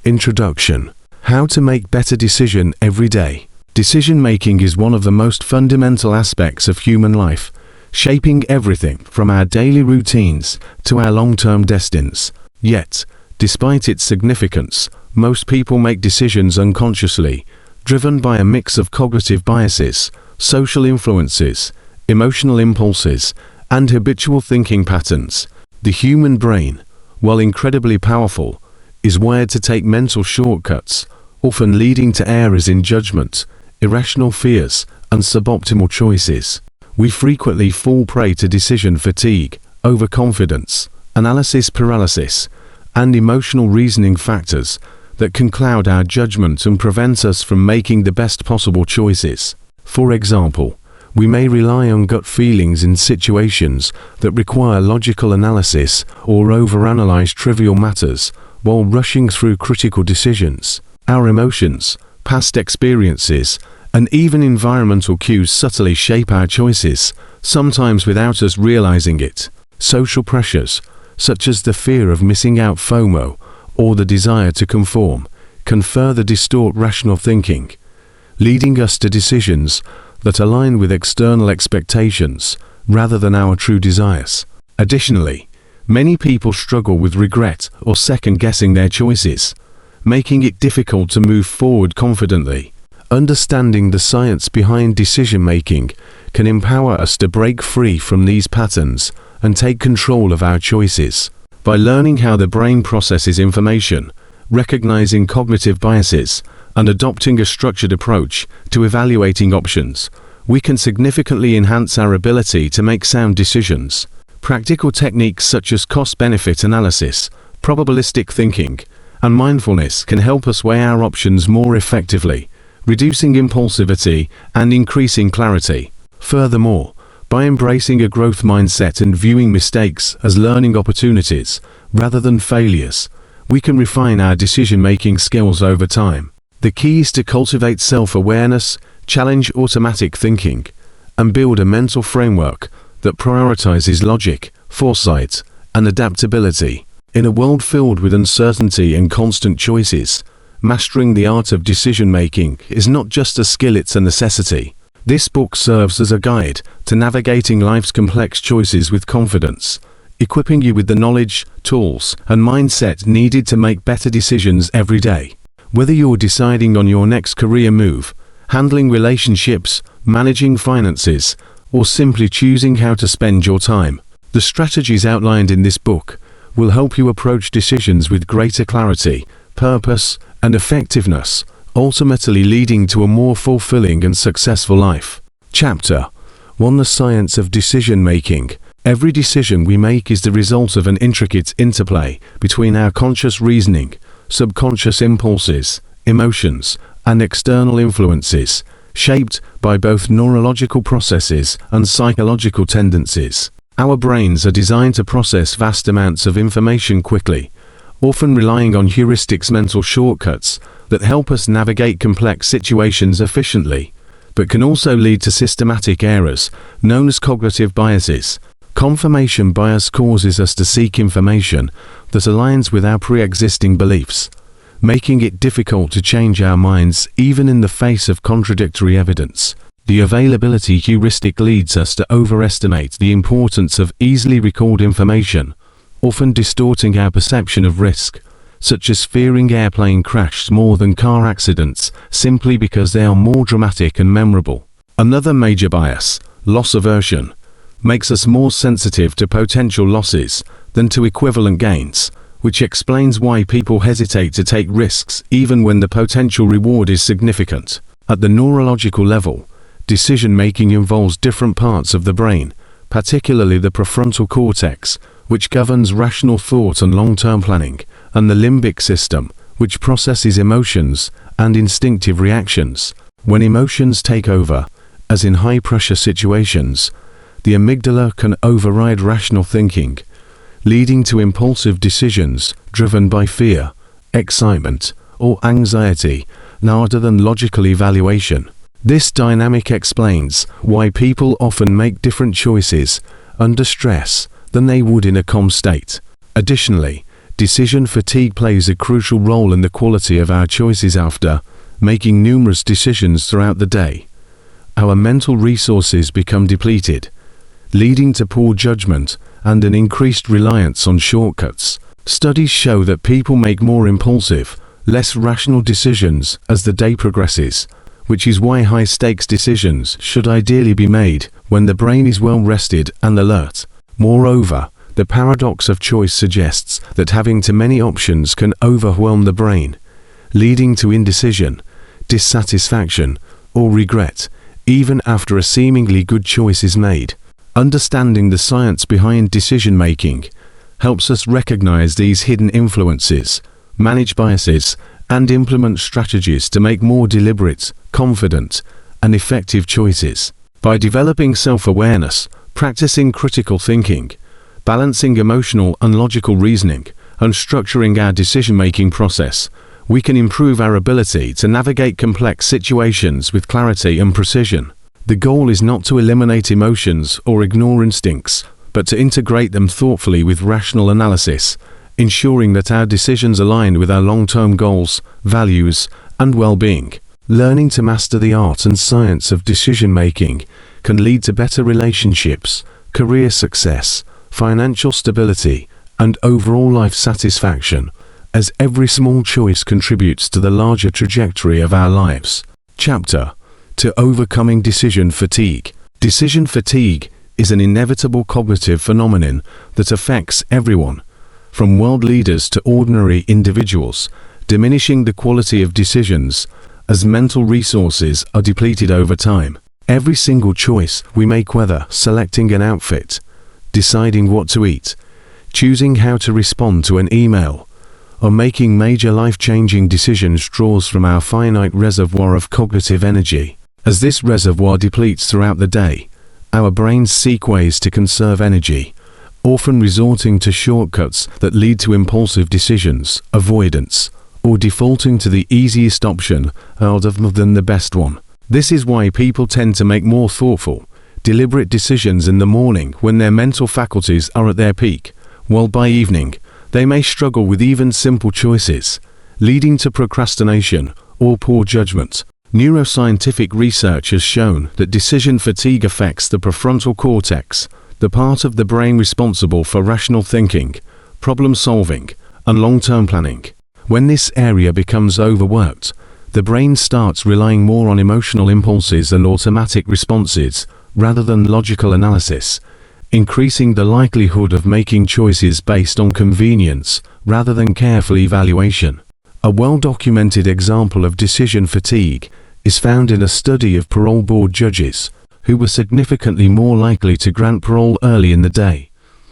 Introduction. How to make better decision every day. Decision making is one of the most fundamental aspects of human life, shaping everything from our daily routines to our long-term destinies. Yet, despite its significance, most people make decisions unconsciously, driven by a mix of cognitive biases, social influences, emotional impulses, and habitual thinking patterns. The human brain, while incredibly powerful, is wired to take mental shortcuts, often leading to errors in judgment, irrational fears, and suboptimal choices. We frequently fall prey to decision fatigue, overconfidence, analysis paralysis, and emotional reasoning factors that can cloud our judgment and prevent us from making the best possible choices. For example, we may rely on gut feelings in situations that require logical analysis or overanalyze trivial matters while rushing through critical decisions. Our emotions, past experiences, and even environmental cues subtly shape our choices, sometimes without us realizing it. Social pressures, such as the fear of missing out (FOMO) or the desire to conform, can further distort rational thinking, leading us to decisions that align with external expectations rather than our true desires. Additionally, many people struggle with regret or second-guessing their choices, making it difficult to move forward confidently. Understanding the science behind decision-making can empower us to break free from these patterns and take control of our choices. By learning how the brain processes information, recognizing cognitive biases, and adopting a structured approach to evaluating options, we can significantly enhance our ability to make sound decisions. Practical techniques such as cost-benefit analysis, probabilistic thinking, and mindfulness can help us weigh our options more effectively, reducing impulsivity and increasing clarity. Furthermore, by embracing a growth mindset and viewing mistakes as learning opportunities rather than failures, we can refine our decision-making skills over time. The key is to cultivate self-awareness, challenge automatic thinking, and build a mental framework that prioritizes logic, foresight, and adaptability. In a world filled with uncertainty and constant choices, mastering the art of decision-making is not just a skill, it's a necessity. This book serves as a guide to navigating life's complex choices with confidence, equipping you with the knowledge, tools, and mindset needed to make better decisions every day. Whether you're deciding on your next career move, handling relationships, managing finances, or simply choosing how to spend your time, the strategies outlined in this book will help you approach decisions with greater clarity, purpose, and effectiveness, ultimately leading to a more fulfilling and successful life. Chapter 1: The Science of Decision-Making. Every decision we make is the result of an intricate interplay between our conscious reasoning, subconscious impulses, emotions, and external influences, shaped by both neurological processes and psychological tendencies. Our brains are designed to process vast amounts of information quickly, often relying on heuristics, mental shortcuts that help us navigate complex situations efficiently, but can also lead to systematic errors known as cognitive biases. Confirmation bias causes us to seek information that aligns with our pre-existing beliefs, making it difficult to change our minds even in the face of contradictory evidence. The availability heuristic leads us to overestimate the importance of easily recalled information, often distorting our perception of risk, such as fearing airplane crashes more than car accidents, simply because they are more dramatic and memorable. Another major bias, loss aversion, makes us more sensitive to potential losses than to equivalent gains, which explains why people hesitate to take risks even when the potential reward is significant. At the neurological level, decision-making involves different parts of the brain, particularly the prefrontal cortex, which governs rational thought and long-term planning, and the limbic system, which processes emotions and instinctive reactions. When emotions take over, as in high-pressure situations, the amygdala can override rational thinking, leading to impulsive decisions driven by fear, excitement, or anxiety, rather than logical evaluation. This dynamic explains why people often make different choices under stress than they would in a calm state. Additionally, Decision fatigue plays a crucial role in the quality of our choices after making numerous decisions throughout the day. Our mental resources become depleted, leading to poor judgment and an increased reliance on shortcuts. Studies show that people make more impulsive, less rational decisions as the day progresses, which is why high-stakes decisions should ideally be made when the brain is well rested and alert. Moreover, the paradox of choice suggests that having too many options can overwhelm the brain, leading to indecision, dissatisfaction, or regret, even after a seemingly good choice is made. Understanding the science behind decision-making helps us recognize these hidden influences, manage biases, and implement strategies to make more deliberate, confident, and effective choices. By developing self-awareness, practicing critical thinking, balancing emotional and logical reasoning, and structuring our decision-making process, we can improve our ability to navigate complex situations with clarity and precision. The goal is not to eliminate emotions or ignore instincts, but to integrate them thoughtfully with rational analysis, ensuring that our decisions align with our long-term goals, values, and well-being. Learning to master the art and science of decision-making can lead to better relationships, career success, financial stability, and overall life satisfaction, as every small choice contributes to the larger trajectory of our lives. Chapter: To Overcoming Decision Fatigue. Decision fatigue is an inevitable cognitive phenomenon that affects everyone, from world leaders to ordinary individuals, diminishing the quality of decisions as mental resources are depleted over time. Every single choice we make, whether selecting an outfit, deciding what to eat, choosing how to respond to an email, or making major life-changing decisions, draws from our finite reservoir of cognitive energy. As this reservoir depletes throughout the day, our brains seek ways to conserve energy, often resorting to shortcuts that lead to impulsive decisions, avoidance, or defaulting to the easiest option rather than the best one. This is why people tend to make more thoughtful, deliberate decisions in the morning when their mental faculties are at their peak, while by evening, they may struggle with even simple choices, leading to procrastination or poor judgment. Neuroscientific research has shown that decision fatigue affects the prefrontal cortex, the part of the brain responsible for rational thinking, problem solving, and long-term planning. When this area becomes overworked, the brain starts relying more on emotional impulses and automatic responses rather than logical analysis, increasing the likelihood of making choices based on convenience rather than careful evaluation. A well-documented example of decision fatigue is found in a study of parole board judges, who were significantly more likely to grant parole early in the day,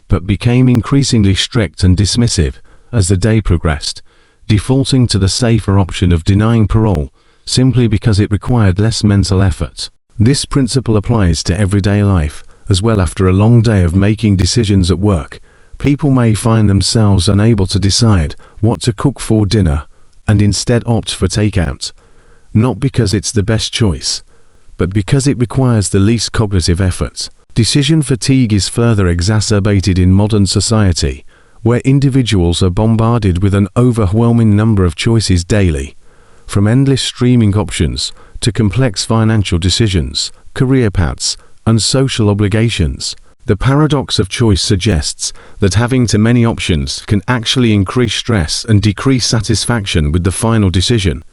but became increasingly strict and dismissive as the day progressed, defaulting to the safer option of denying parole simply because it required less mental effort. This principle applies to everyday life as well. After a long day of making decisions at work, people may find themselves unable to decide what to cook for dinner and instead opt for takeout, not because it's the best choice, but because it requires the least cognitive effort. Decision fatigue is further exacerbated in modern society, where individuals are bombarded with an overwhelming number of choices daily, from endless streaming options to complex financial decisions, career paths, and social obligations. The paradox of choice suggests that having too many options can actually increase stress and decrease satisfaction with the final decision,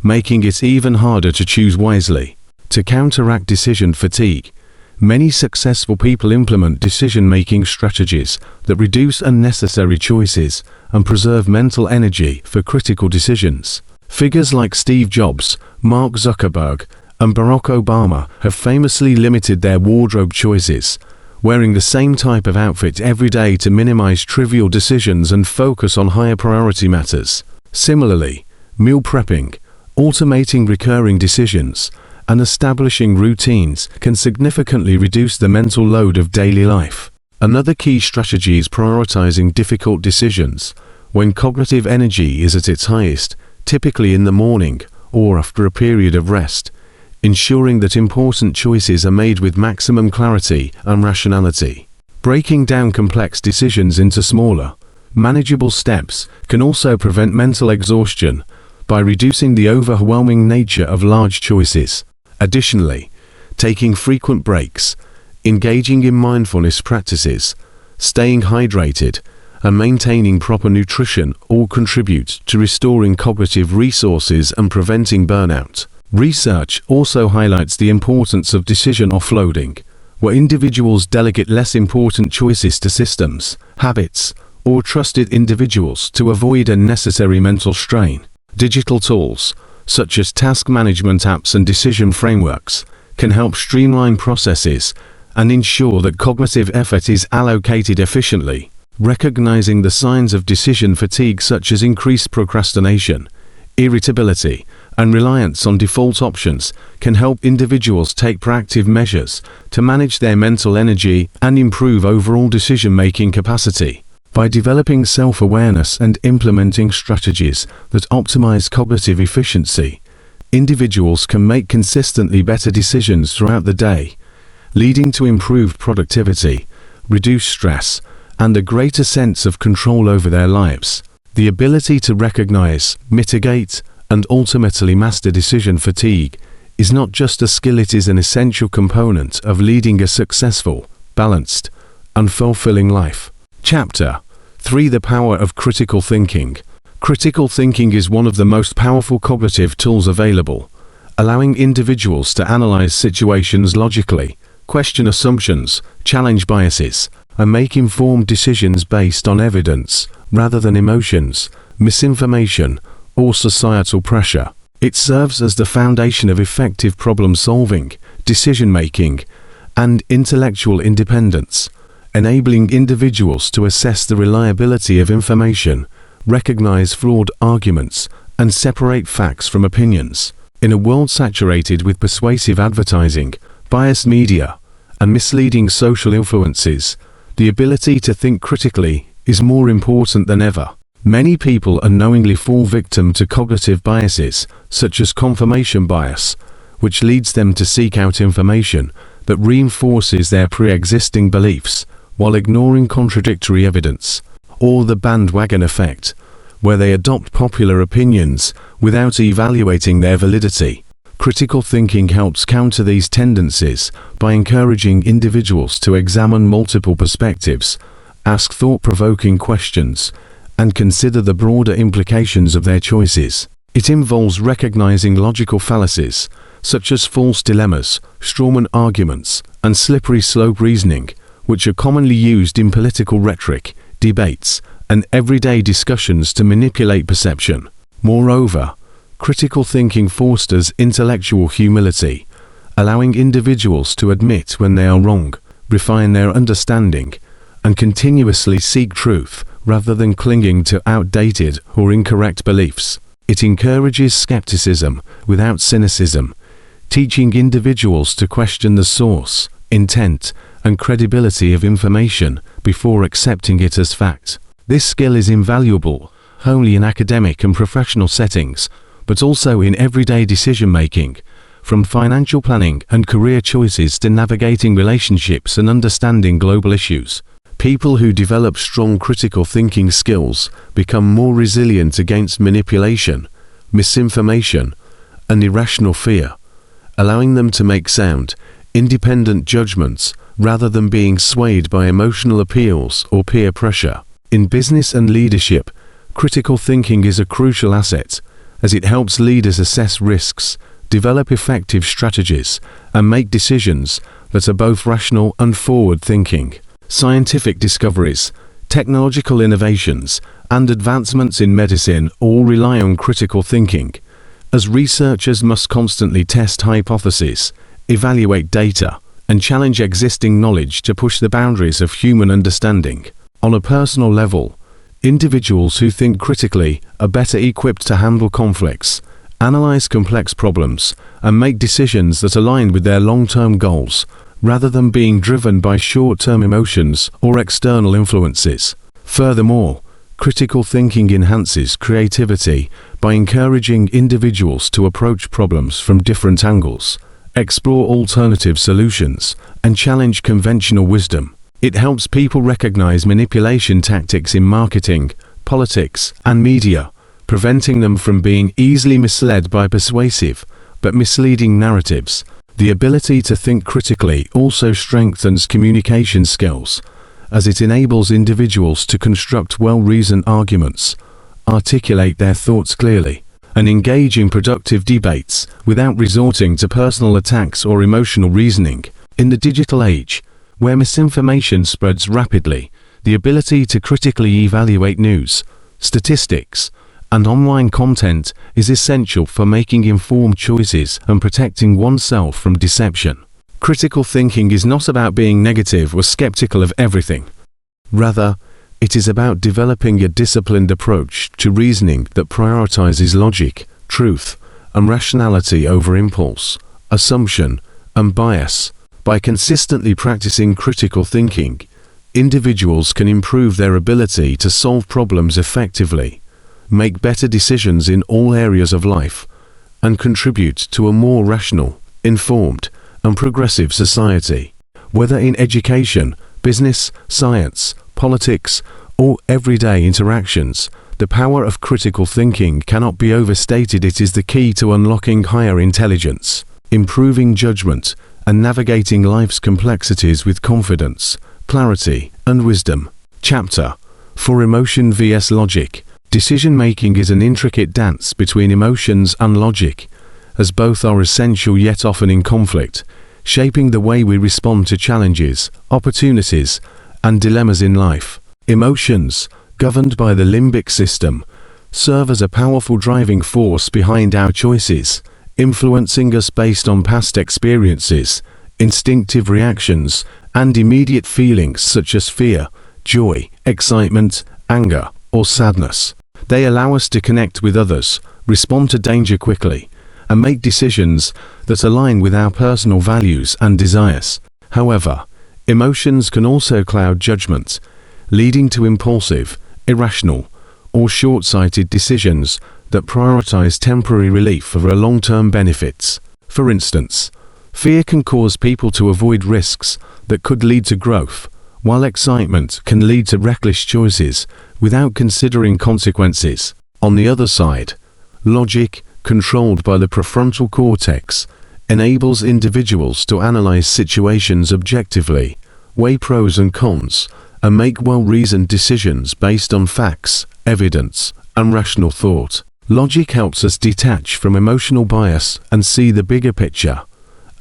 making it even harder to choose wisely. To counteract decision fatigue, many successful people implement decision-making strategies that reduce unnecessary choices and preserve mental energy for critical decisions. Figures like Steve Jobs, Mark Zuckerberg, and Barack Obama have famously limited their wardrobe choices, wearing the same type of outfit every day to minimize trivial decisions and focus on higher priority matters. Similarly, meal prepping, automating recurring decisions, and establishing routines can significantly reduce the mental load of daily life. Another key strategy is prioritizing difficult decisions when cognitive energy is at its highest, typically in the morning or after a period of rest, ensuring that important choices are made with maximum clarity and rationality. Breaking down complex decisions into smaller, Manageable steps can also prevent mental exhaustion by reducing the overwhelming nature of large choices. Additionally, taking frequent breaks, engaging in mindfulness practices, staying hydrated, and maintaining proper nutrition all contribute to restoring cognitive resources and preventing burnout. Research also highlights the importance of decision offloading, where individuals delegate less important choices to systems, habits, or trusted individuals to avoid unnecessary mental strain. Digital tools, such as task management apps and decision frameworks, can help streamline processes and ensure that cognitive effort is allocated efficiently. Recognizing the signs of decision fatigue such as increased procrastination, irritability, and reliance on default options can help individuals take proactive measures to manage their mental energy and improve overall decision-making capacity. By developing self-awareness and implementing strategies that optimize cognitive efficiency, individuals can make consistently better decisions throughout the day, leading to improved productivity, reduced stress, and a greater sense of control over their lives. The ability to recognize, mitigate, and ultimately master decision fatigue is not just a skill, it is an essential component of leading a successful, balanced, and fulfilling life. Chapter 3: The Power of Critical Thinking. Critical thinking is one of the most powerful cognitive tools available, allowing individuals to analyze situations logically, question assumptions, challenge biases, and make informed decisions based on evidence, rather than emotions, misinformation, or societal pressure. It serves as the foundation of effective problem-solving, decision-making, and intellectual independence, enabling individuals to assess the reliability of information, recognize flawed arguments, and separate facts from opinions. In a world saturated with persuasive advertising, biased media, and misleading social influences, the ability to think critically is more important than ever. Many people unknowingly fall victim to cognitive biases, such as confirmation bias, which leads them to seek out information that reinforces their pre-existing beliefs, while ignoring contradictory evidence, or the bandwagon effect, where they adopt popular opinions without evaluating their validity. Critical thinking helps counter these tendencies by encouraging individuals to examine multiple perspectives, ask thought-provoking questions, and consider the broader implications of their choices. It involves recognizing logical fallacies, such as false dilemmas, strawman arguments, and slippery slope reasoning, which are commonly used in political rhetoric, debates, and everyday discussions to manipulate perception. Moreover, critical thinking fosters intellectual humility, allowing individuals to admit when they are wrong, refine their understanding, and continuously seek truth rather than clinging to outdated or incorrect beliefs. It encourages skepticism without cynicism, teaching individuals to question the source, intent, and credibility of information before accepting it as fact. This skill is invaluable not only in academic and professional settings, but also in everyday decision-making, from financial planning and career choices to navigating relationships and understanding global issues. People who develop strong critical thinking skills become more resilient against manipulation, misinformation, and irrational fear, allowing them to make sound, independent judgments rather than being swayed by emotional appeals or peer pressure. In business and leadership, critical thinking is a crucial asset, as it helps leaders assess risks, develop effective strategies, and make decisions that are both rational and forward-thinking. Scientific discoveries, technological innovations, and advancements in medicine all rely on critical thinking, as researchers must constantly test hypotheses, evaluate data, and challenge existing knowledge to push the boundaries of human understanding. On a personal level, individuals who think critically are better equipped to handle conflicts, analyze complex problems, and make decisions that align with their long-term goals, rather than being driven by short-term emotions or external influences. Furthermore, critical thinking enhances creativity by encouraging individuals to approach problems from different angles, explore alternative solutions, and challenge conventional wisdom. It helps people recognize manipulation tactics in marketing, politics, and media, preventing them from being easily misled by persuasive but misleading narratives. The ability to think critically also strengthens communication skills, as it enables individuals to construct well-reasoned arguments, articulate their thoughts clearly, and engage in productive debates without resorting to personal attacks or emotional reasoning. In the digital age, where misinformation spreads rapidly, the ability to critically evaluate news, statistics, and online content is essential for making informed choices and protecting oneself from deception. Critical thinking is not about being negative or skeptical of everything. Rather, it is about developing a disciplined approach to reasoning that prioritizes logic, truth, and rationality over impulse, assumption, and bias. By consistently practicing critical thinking, individuals can improve their ability to solve problems effectively, make better decisions in all areas of life, and contribute to a more rational, informed, and progressive society. Whether in education, business, science, politics, or everyday interactions, the power of critical thinking cannot be overstated. It is the key to unlocking higher intelligence, improving judgment, and navigating life's complexities with confidence, clarity, and wisdom. Chapter 4: Emotion vs. Logic. Decision-making is an intricate dance between emotions and logic, as both are essential yet often in conflict, shaping the way we respond to challenges, opportunities, and dilemmas in life. Emotions, governed by the limbic system, serve as a powerful driving force behind our choices, influencing us based on past experiences, instinctive reactions, and immediate feelings such as fear, joy, excitement, anger, or sadness. They allow us to connect with others, respond to danger quickly, and make decisions that align with our personal values and desires. However, emotions can also cloud judgment, leading to impulsive, irrational, or short-sighted decisions that prioritize temporary relief over long-term benefits. For instance, fear can cause people to avoid risks that could lead to growth, while excitement can lead to reckless choices without considering consequences. On the other side, logic, controlled by the prefrontal cortex, enables individuals to analyze situations objectively, weigh pros and cons, and make well-reasoned decisions based on facts, evidence, and rational thought. Logic helps us detach from emotional bias and see the bigger picture,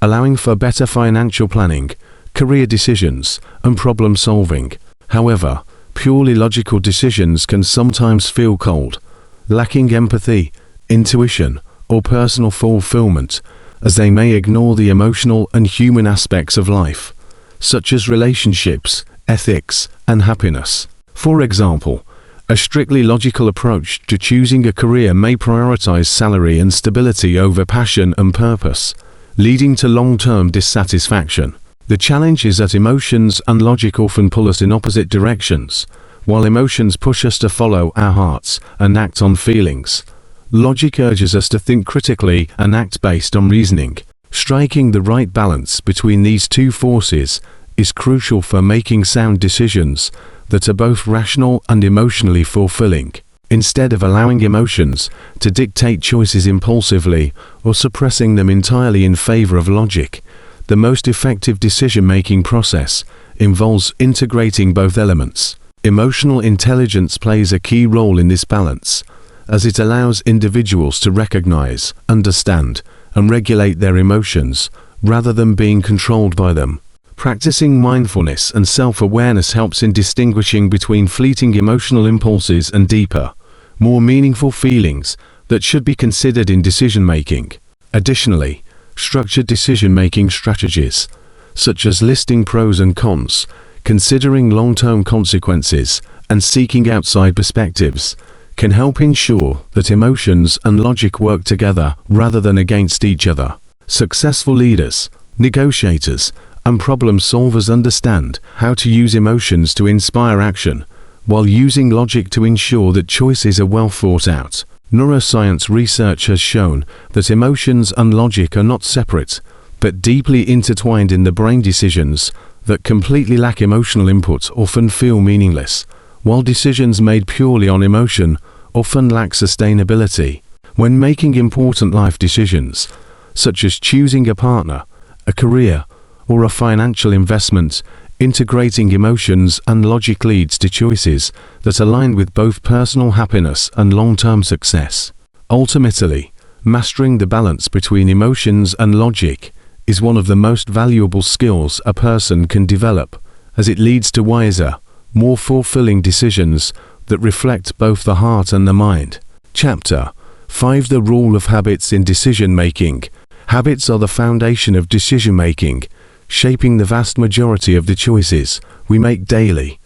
allowing for better financial planning, career decisions, and problem solving. However, purely logical decisions can sometimes feel cold, lacking empathy, intuition, or personal fulfillment, as they may ignore the emotional and human aspects of life, such as relationships, ethics, and happiness. For example, a strictly logical approach to choosing a career may prioritize salary and stability over passion and purpose, leading to long-term dissatisfaction. The challenge is that emotions and logic often pull us in opposite directions. While emotions push us to follow our hearts and act on feelings, logic urges us to think critically and act based on reasoning. Striking the right balance between these two forces is crucial for making sound decisions that are both rational and emotionally fulfilling. Instead of allowing emotions to dictate choices impulsively or suppressing them entirely in favor of logic, the most effective decision-making process involves integrating both elements. Emotional intelligence plays a key role in this balance, as it allows individuals to recognize, understand, and regulate their emotions rather than being controlled by them. Practicing mindfulness and self-awareness helps in distinguishing between fleeting emotional impulses and deeper, more meaningful feelings that should be considered in decision-making. Additionally, structured decision-making strategies, such as listing pros and cons, considering long-term consequences, and seeking outside perspectives, can help ensure that emotions and logic work together rather than against each other. Successful leaders, negotiators, and problem solvers understand how to use emotions to inspire action, while using logic to ensure that choices are well thought out. Neuroscience research has shown that emotions and logic are not separate, but deeply intertwined in the brain. Decisions that completely lack emotional input often feel meaningless, while decisions made purely on emotion often lack sustainability. When making important life decisions, such as choosing a partner, a career, or a financial investment, integrating emotions and logic leads to choices that align with both personal happiness and long-term success. Ultimately, mastering the balance between emotions and logic is one of the most valuable skills a person can develop, as it leads to wiser, more fulfilling decisions that reflect both the heart and the mind. Chapter 5: The Rule of Habits in Decision-Making. Habits are the foundation of decision-making, shaping the vast majority of the choices we make daily,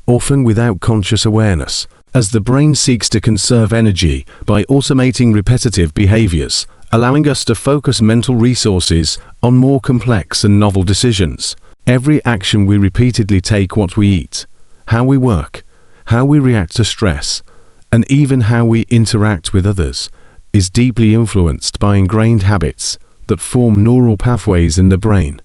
often without conscious awareness, as the brain seeks to conserve energy by automating repetitive behaviors, allowing us to focus mental resources on more complex and novel decisions. Every action we repeatedly take, what we eat, how we work, how we react to stress, and even how we interact with others, is deeply influenced by ingrained habits that form neural pathways in the brain,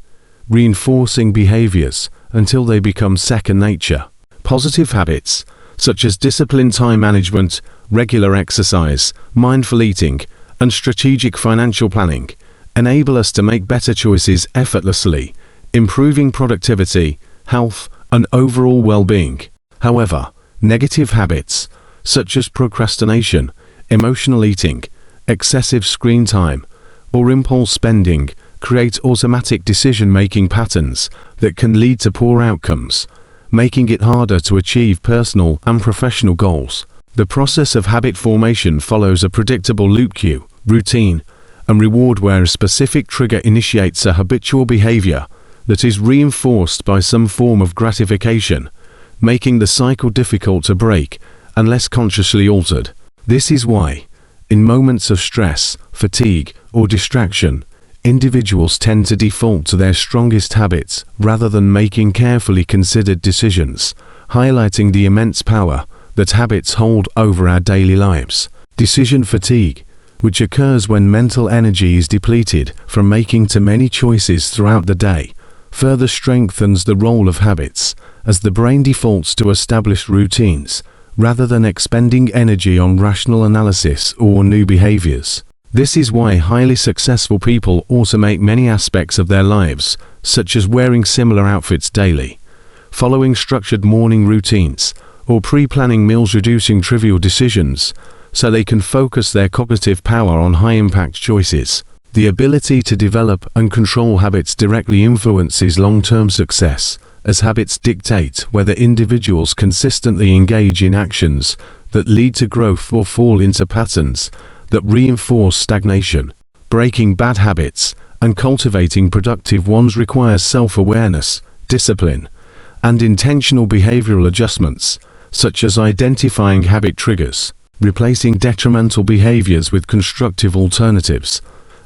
reinforcing behaviors until they become second nature. Positive habits, such as disciplined time management, regular exercise, mindful eating, and strategic financial planning, enable us to make better choices effortlessly, improving productivity, health, and overall well-being. However, negative habits, such as procrastination, emotional eating, excessive screen time, or impulse spending, create automatic decision-making patterns that can lead to poor outcomes, making it harder to achieve personal and professional goals. The process of habit formation follows a predictable loop: cue, routine, and reward, where a specific trigger initiates a habitual behavior that is reinforced by some form of gratification, making the cycle difficult to break unless consciously altered. This is why, in moments of stress, fatigue, or distraction, individuals tend to default to their strongest habits rather than making carefully considered decisions, highlighting the immense power that habits hold over our daily lives. Decision fatigue, which occurs when mental energy is depleted from making too many choices throughout the day, further strengthens the role of habits, as the brain defaults to established routines rather than expending energy on rational analysis or new behaviors. This is why highly successful people automate many aspects of their lives, such as wearing similar outfits daily, following structured morning routines, or pre-planning meals, reducing trivial decisions so they can focus their cognitive power on high-impact choices. The ability to develop and control habits directly influences long-term success, as habits dictate whether individuals consistently engage in actions that lead to growth or fall into patterns that reinforce stagnation. Breaking bad habits and cultivating productive ones requires self-awareness, discipline, and intentional behavioral adjustments, such as identifying habit triggers, replacing detrimental behaviors with constructive alternatives,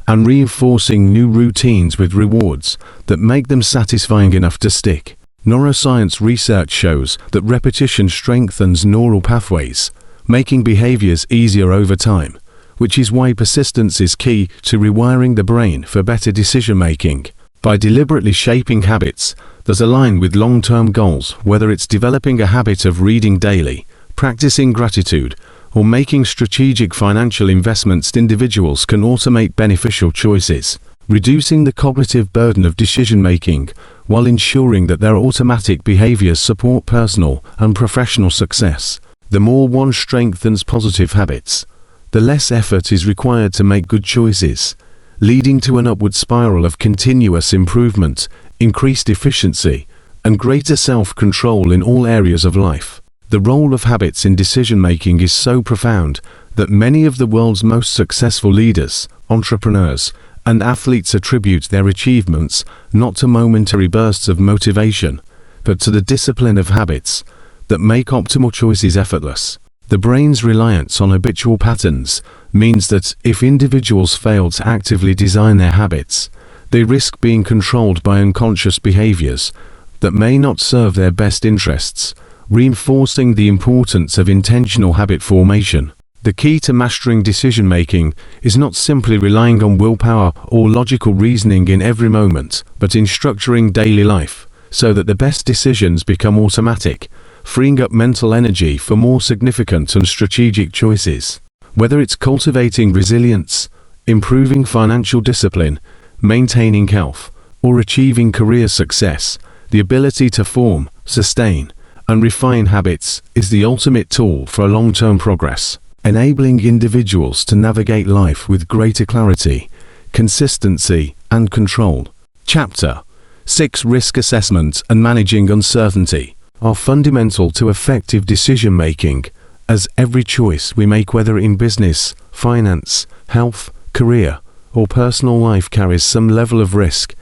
and reinforcing new routines with rewards that make them satisfying enough to stick. Neuroscience research shows that repetition strengthens neural pathways, making behaviors easier over time, which is why persistence is key to rewiring the brain for better decision-making. By deliberately shaping habits that align with long-term goals, whether it's developing a habit of reading daily, practicing gratitude, or making strategic financial investments, individuals can automate beneficial choices, reducing the cognitive burden of decision-making while ensuring that their automatic behaviors support personal and professional success. The more one strengthens positive habits, the less effort is required to make good choices, leading to an upward spiral of continuous improvement, increased efficiency, and greater self-control in all areas of life. The role of habits in decision-making is so profound that many of the world's most successful leaders, entrepreneurs, and athletes attribute their achievements not to momentary bursts of motivation, but to the discipline of habits that make optimal choices effortless. The brain's reliance on habitual patterns means that if individuals fail to actively design their habits, they risk being controlled by unconscious behaviors that may not serve their best interests, reinforcing the importance of intentional habit formation. The key to mastering decision-making is not simply relying on willpower or logical reasoning in every moment, but in structuring daily life so that the best decisions become automatic, freeing up mental energy for more significant and strategic choices. Whether it's cultivating resilience, improving financial discipline, maintaining health, or achieving career success, the ability to form, sustain, and refine habits is the ultimate tool for long-term progress, enabling individuals to navigate life with greater clarity, consistency, and control. Chapter 6: Risk Assessment and Managing Uncertainty are fundamental to effective decision-making, as every choice we make, whether in business, finance, health, career, or personal life, carries some level of risk,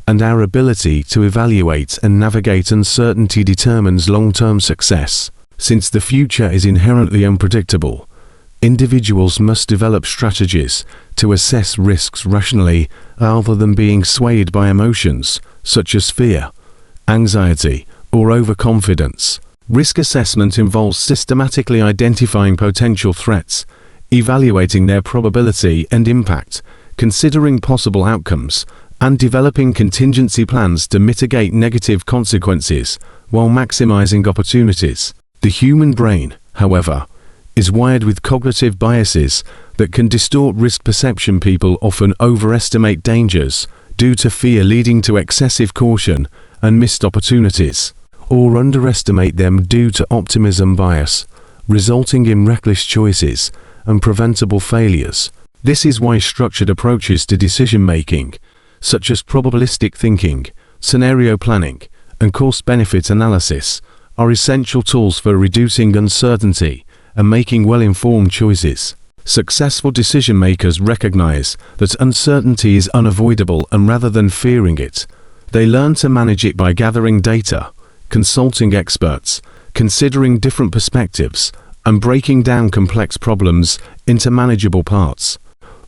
and our ability to evaluate and navigate uncertainty determines long-term success. Since the future is inherently unpredictable, individuals must develop strategies to assess risks rationally rather than being swayed by emotions such as fear, anxiety, or overconfidence. Risk assessment involves systematically identifying potential threats, evaluating their probability and impact, considering possible outcomes, and developing contingency plans to mitigate negative consequences while maximizing opportunities. The human brain, however, is wired with cognitive biases that can distort risk perception. People often overestimate dangers due to fear, leading to excessive caution and missed opportunities, or underestimate them due to optimism bias, resulting in reckless choices and preventable failures. This is why structured approaches to decision-making, such as probabilistic thinking, scenario planning, and cost-benefit analysis, are essential tools for reducing uncertainty and making well-informed choices. Successful decision-makers recognize that uncertainty is unavoidable, and rather than fearing it, they learn to manage it by gathering data, consulting experts, considering different perspectives, and breaking down complex problems into manageable parts.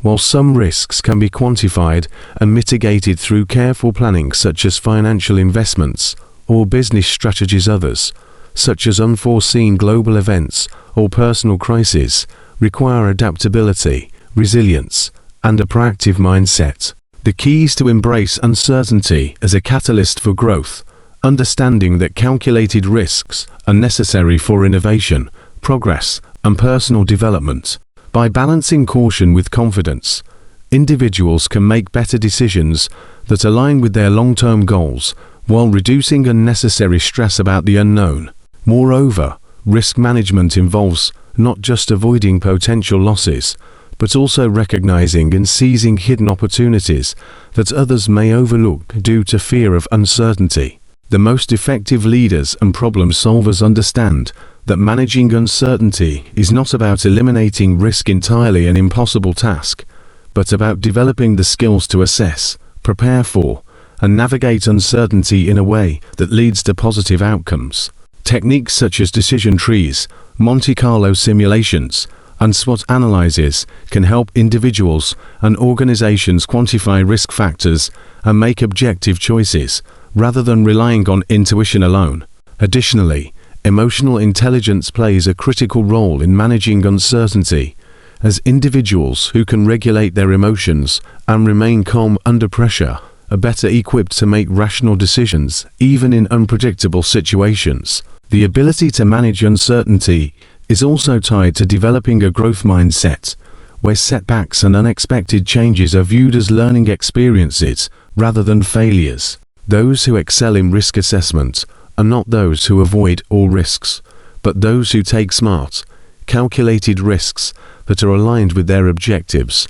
While some risks can be quantified and mitigated through careful planning, such as financial investments or business strategies, others, such as unforeseen global events or personal crises, require adaptability, resilience, and a proactive mindset. The key is to embrace uncertainty as a catalyst for growth, understanding that calculated risks are necessary for innovation, progress, and personal development. By balancing caution with confidence, individuals can make better decisions that align with their long-term goals while reducing unnecessary stress about the unknown. Moreover, risk management involves not just avoiding potential losses, but also recognizing and seizing hidden opportunities that others may overlook due to fear of uncertainty. The most effective leaders and problem solvers understand that managing uncertainty is not about eliminating risk entirely, an impossible task, but about developing the skills to assess, prepare for, and navigate uncertainty in a way that leads to positive outcomes. Techniques such as decision trees, Monte Carlo simulations, and SWOT analyses can help individuals and organizations quantify risk factors and make objective choices, rather than relying on intuition alone. Additionally, emotional intelligence plays a critical role in managing uncertainty, as individuals who can regulate their emotions and remain calm under pressure are better equipped to make rational decisions, even in unpredictable situations. The ability to manage uncertainty is also tied to developing a growth mindset, where setbacks and unexpected changes are viewed as learning experiences rather than failures. Those who excel in risk assessment are not those who avoid all risks, but those who take smart, calculated risks that are aligned with their objectives,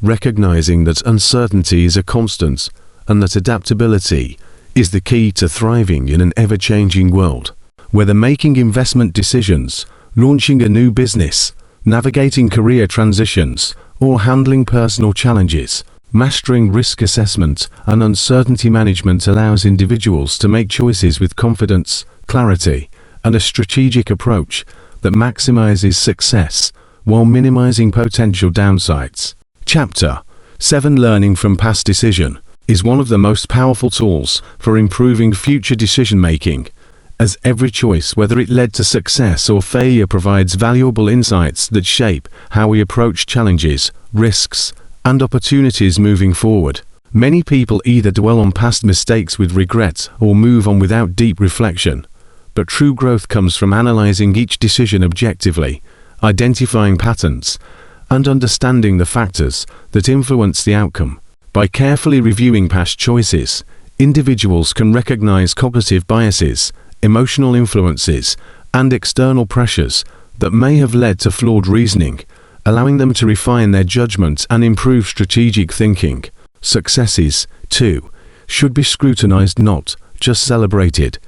recognizing that uncertainty is a constant and that adaptability is the key to thriving in an ever-changing world. Whether making investment decisions, launching a new business, navigating career transitions, or handling personal challenges, mastering risk assessment and uncertainty management allows individuals to make choices with confidence, clarity, and a strategic approach that maximizes success while minimizing potential downsides. Chapter 7: Learning from Past Decision is one of the most powerful tools for improving future decision-making, as every choice, whether it led to success or failure, provides valuable insights that shape how we approach challenges, risks, and opportunities moving forward. Many people either dwell on past mistakes with regret or move on without deep reflection, but true growth comes from analyzing each decision objectively, identifying patterns, and understanding the factors that influence the outcome. By carefully reviewing past choices, individuals can recognize cognitive biases, emotional influences, and external pressures that may have led to flawed reasoning, allowing them to refine their judgment and improve strategic thinking. Successes, too, should be scrutinized, not just celebrated,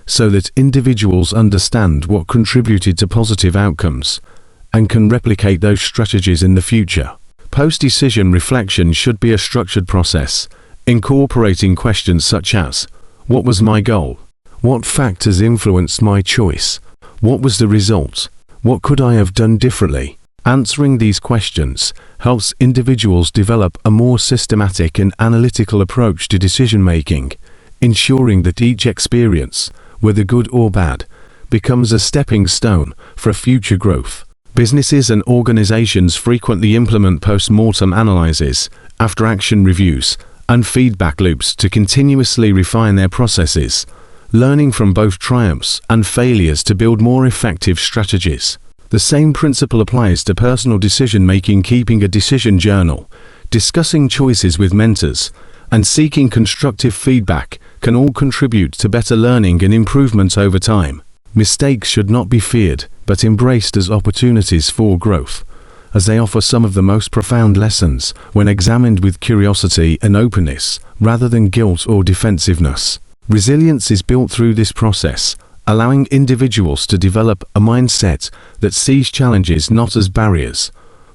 so that individuals understand what contributed to positive outcomes and can replicate those strategies in the future. Post-decision reflection should be a structured process, incorporating questions such as, what was my goal? What factors influenced my choice? What was the result? What could I have done differently? Answering these questions helps individuals develop a more systematic and analytical approach to decision-making, ensuring that each experience, whether good or bad, becomes a stepping stone for future growth. Businesses and organizations frequently implement post-mortem analyses, after-action reviews, and feedback loops to continuously refine their processes, learning from both triumphs and failures to build more effective strategies. The same principle applies to personal decision-making. Keeping a decision journal, discussing choices with mentors, and seeking constructive feedback can all contribute to better learning and improvement over time. Mistakes should not be feared, but embraced as opportunities for growth, as they offer some of the most profound lessons when examined with curiosity and openness, rather than guilt or defensiveness. Resilience is built through this process, allowing individuals to develop a mindset that sees challenges not as barriers,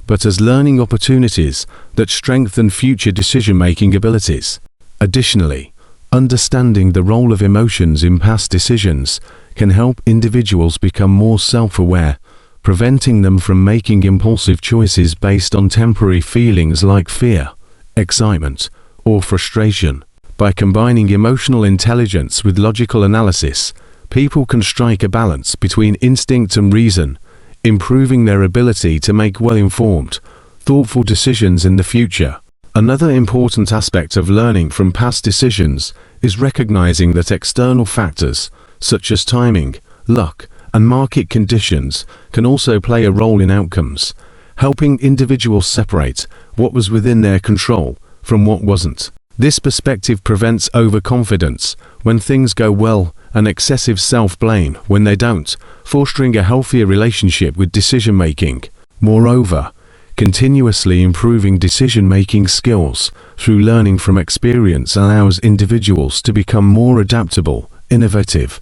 but as learning opportunities that strengthen future decision-making abilities. Additionally, understanding the role of emotions in past decisions can help individuals become more self-aware, preventing them from making impulsive choices based on temporary feelings like fear, excitement, or frustration. By combining emotional intelligence with logical analysis, people can strike a balance between instinct and reason, improving their ability to make well-informed, thoughtful decisions in the future. Another important aspect of learning from past decisions is recognizing that external factors, such as timing, luck, and market conditions, can also play a role in outcomes, helping individuals separate what was within their control from what wasn't. This perspective prevents overconfidence when things go well and excessive self-blame when they don't, fostering a healthier relationship with decision-making. Moreover, continuously improving decision-making skills through learning from experience allows individuals to become more adaptable, innovative,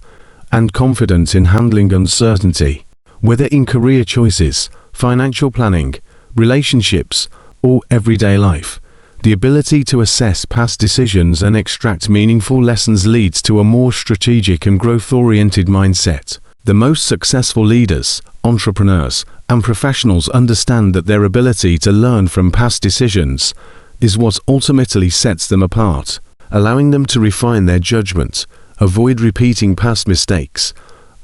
and confident in handling uncertainty. Whether in career choices, financial planning, relationships, or everyday life, the ability to assess past decisions and extract meaningful lessons leads to a more strategic and growth-oriented mindset. The most successful leaders, entrepreneurs, and professionals understand that their ability to learn from past decisions is what ultimately sets them apart, allowing them to refine their judgment, avoid repeating past mistakes,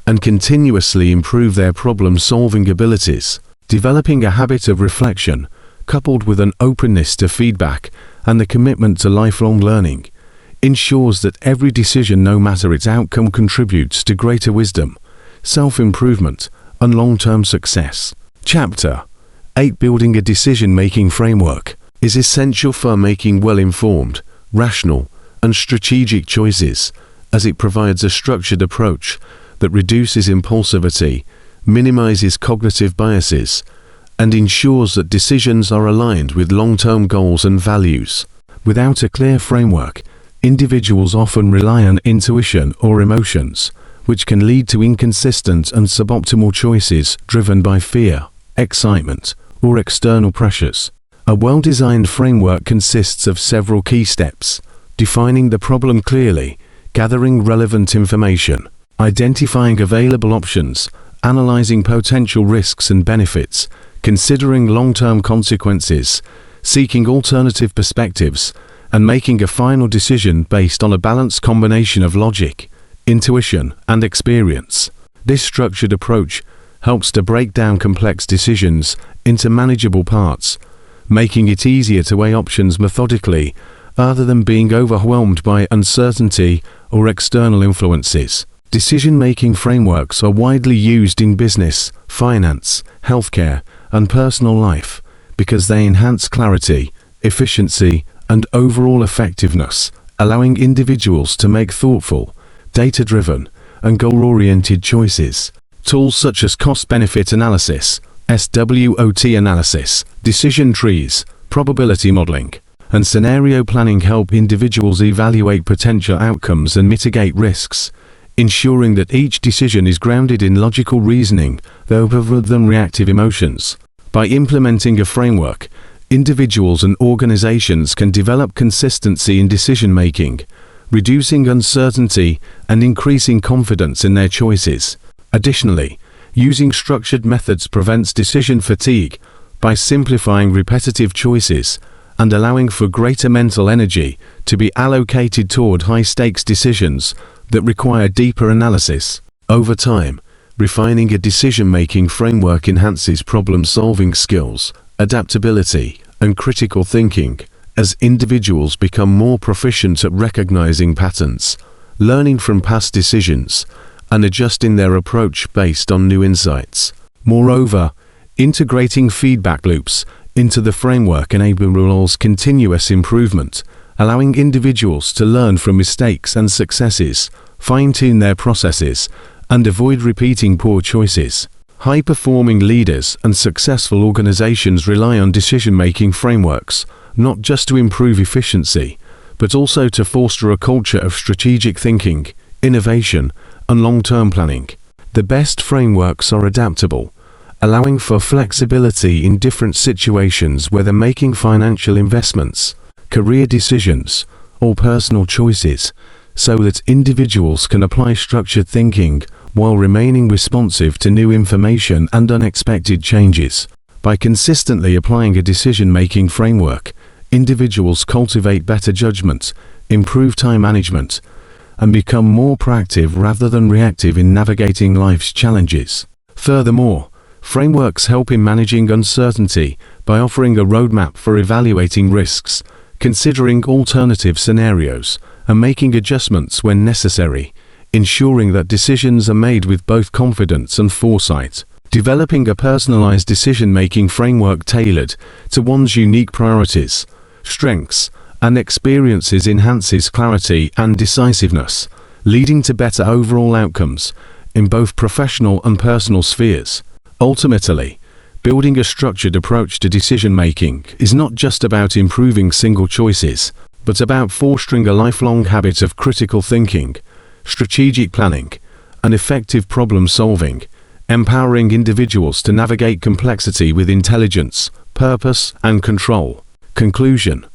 and continuously improve their problem-solving abilities. Developing a habit of reflection, coupled with an openness to feedback and the commitment to lifelong learning, ensures that every decision, no matter its outcome, contributes to greater wisdom, self-improvement, and long-term success. Chapter 8: Building a decision-making framework is essential for making well-informed, rational, and strategic choices, as it provides a structured approach that reduces impulsivity, minimizes cognitive biases, and ensures that decisions are aligned with long-term goals and values. Without a clear framework, individuals often rely on intuition or emotions, which can lead to inconsistent and suboptimal choices driven by fear, excitement, or external pressures. A well-designed framework consists of several key steps: defining the problem clearly, gathering relevant information, identifying available options, analyzing potential risks and benefits, considering long-term consequences, seeking alternative perspectives, and making a final decision based on a balanced combination of logic, intuition, and experience. This structured approach helps to break down complex decisions into manageable parts, making it easier to weigh options methodically rather than being overwhelmed by uncertainty or external influences. Decision-making frameworks are widely used in business, finance, healthcare, and personal life because they enhance clarity, efficiency, and overall effectiveness, allowing individuals to make thoughtful, data-driven, and goal-oriented choices. Tools such as cost-benefit analysis, SWOT analysis, decision trees, probability modeling, and scenario planning help individuals evaluate potential outcomes and mitigate risks, ensuring that each decision is grounded in logical reasoning rather than reactive emotions. By implementing a framework, individuals and organizations can develop consistency in decision-making, reducing uncertainty and increasing confidence in their choices. Additionally, using structured methods prevents decision fatigue by simplifying repetitive choices and allowing for greater mental energy to be allocated toward high-stakes decisions that require deeper analysis. Over time, refining a decision-making framework enhances problem-solving skills, adaptability, and critical thinking as individuals become more proficient at recognizing patterns, learning from past decisions, and adjusting their approach based on new insights. Moreover, integrating feedback loops into the framework enables continuous improvement, allowing individuals to learn from mistakes and successes, fine-tune their processes, and avoid repeating poor choices. High-performing leaders and successful organizations rely on decision-making frameworks, not just to improve efficiency, but also to foster a culture of strategic thinking, innovation, and long-term planning. The best frameworks are adaptable, allowing for flexibility in different situations, whether making financial investments, career decisions, or personal choices, so that individuals can apply structured thinking while remaining responsive to new information and unexpected changes. By consistently applying a decision-making framework, individuals cultivate better judgment, improve time management, and become more proactive rather than reactive in navigating life's challenges. Furthermore, frameworks help in managing uncertainty by offering a roadmap for evaluating risks, considering alternative scenarios, and making adjustments when necessary, ensuring that decisions are made with both confidence and foresight. Developing a personalized decision-making framework tailored to one's unique priorities, strengths, and experiences enhances clarity and decisiveness, leading to better overall outcomes in both professional and personal spheres. Ultimately, building a structured approach to decision-making is not just about improving single choices, but about fostering a lifelong habit of critical thinking, strategic planning, and effective problem-solving, empowering individuals to navigate complexity with intelligence, purpose, and control. Conclusion: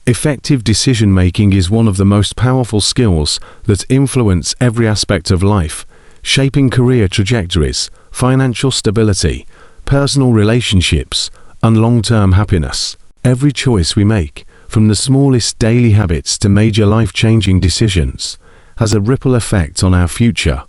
effective decision-making is one of the most powerful skills that influence every aspect of life, shaping career trajectories, financial stability, personal relationships, and long-term happiness. Every choice we make, from the smallest daily habits to major life-changing decisions, has a ripple effect on our future,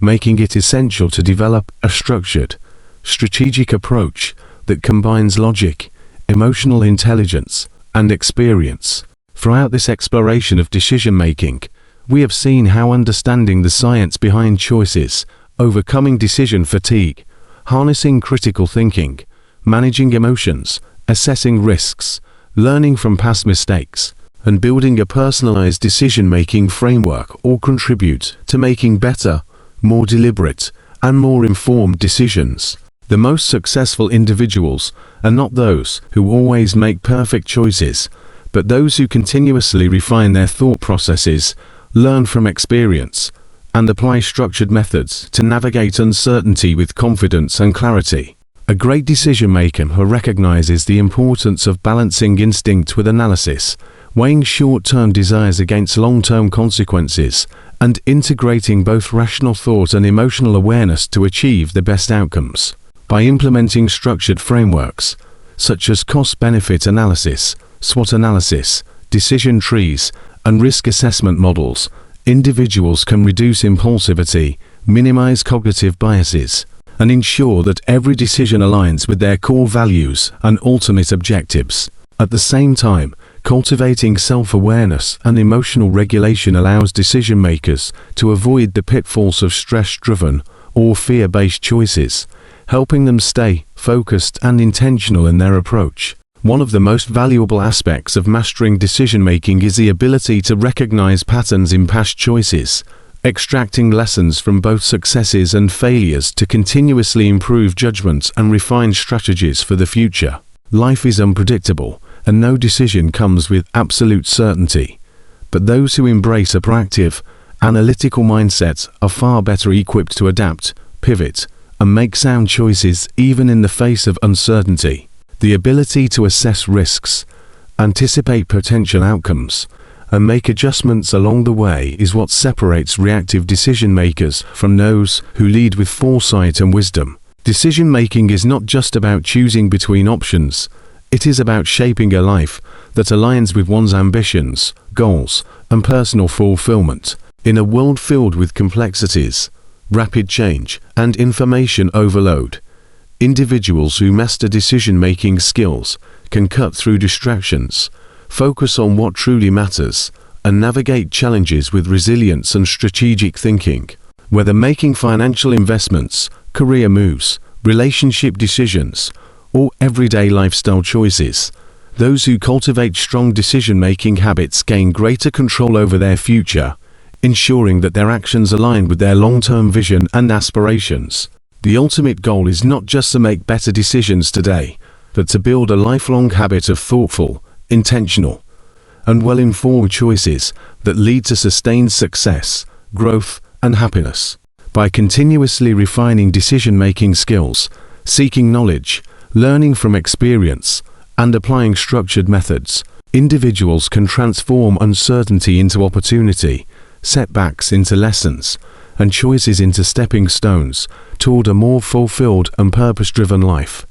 making it essential to develop a structured, strategic approach that combines logic, emotional intelligence, and experience. Throughout this exploration of decision-making, we have seen how understanding the science behind choices, overcoming decision fatigue, harnessing critical thinking, managing emotions, assessing risks, learning from past mistakes, and building a personalized decision-making framework all contribute to making better, more deliberate, and more informed decisions. The most successful individuals are not those who always make perfect choices, but those who continuously refine their thought processes, learn from experience, and apply structured methods to navigate uncertainty with confidence and clarity. A great decision-maker who recognizes the importance of balancing instinct with analysis, weighing short-term desires against long-term consequences, and integrating both rational thought and emotional awareness to achieve the best outcomes. By implementing structured frameworks, such as cost-benefit analysis, SWOT analysis, decision trees, and risk assessment models, individuals can reduce impulsivity, minimize cognitive biases, and ensure that every decision aligns with their core values and ultimate objectives. At the same time, Cultivating self-awareness and emotional regulation allows decision makers to avoid the pitfalls of stress-driven or fear-based choices, helping them stay focused and intentional in their approach. One of the most valuable aspects of mastering decision-making is the ability to recognize patterns in past choices, extracting lessons from both successes and failures to continuously improve judgment and refine strategies for the future. Life is unpredictable, and no decision comes with absolute certainty. But those who embrace a proactive, analytical mindset are far better equipped to adapt, pivot, and make sound choices even in the face of uncertainty. The ability to assess risks, anticipate potential outcomes, and make adjustments along the way is what separates reactive decision makers from those who lead with foresight and wisdom. Decision making is not just about choosing between options, it is about shaping a life that aligns with one's ambitions, goals, and personal fulfillment. In a world filled with complexities, rapid change, and information overload, individuals who master decision-making skills can cut through distractions, focus on what truly matters, and navigate challenges with resilience and strategic thinking. Whether making financial investments, career moves, relationship decisions, or everyday lifestyle choices, those who cultivate strong decision-making habits gain greater control over their future, ensuring that their actions align with their long-term vision and aspirations. The ultimate goal is not just to make better decisions today, but to build a lifelong habit of thoughtful, intentional, and well-informed choices that lead to sustained success, growth, and happiness. By continuously refining decision-making skills, seeking knowledge, learning from experience, and applying structured methods, individuals can transform uncertainty into opportunity, setbacks into lessons, and choices into stepping stones toward a more fulfilled and purpose-driven life.